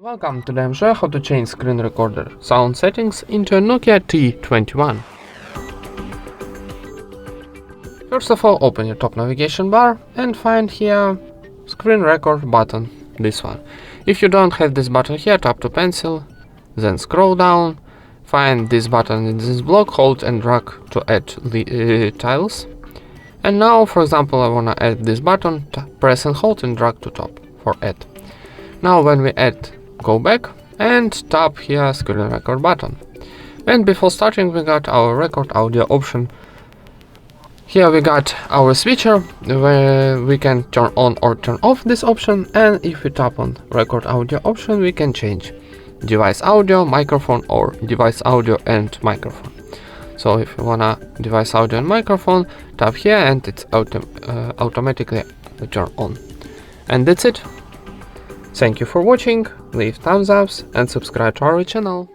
Welcome, today I'm showing how to change screen recorder sound settings into a Nokia T21. First of all, open your top navigation bar and find here screen record button, this one. If you don't have this button here, tap to pencil, then scroll down, find this button in this block, hold and drag to add the tiles. And now, for example, I wanna add this button, press and hold and drag to top for add. Now when we add, go back and tap here screen record button. And before starting we got our record audio option. Here we got our switcher where we can turn on or turn off this option, and if we tap on record audio option we can change device audio, microphone or device audio and microphone. So if you wanna device audio and microphone, tap here and it's automatically turn on. And that's it. Thank you for watching, leave thumbs ups and subscribe to our channel.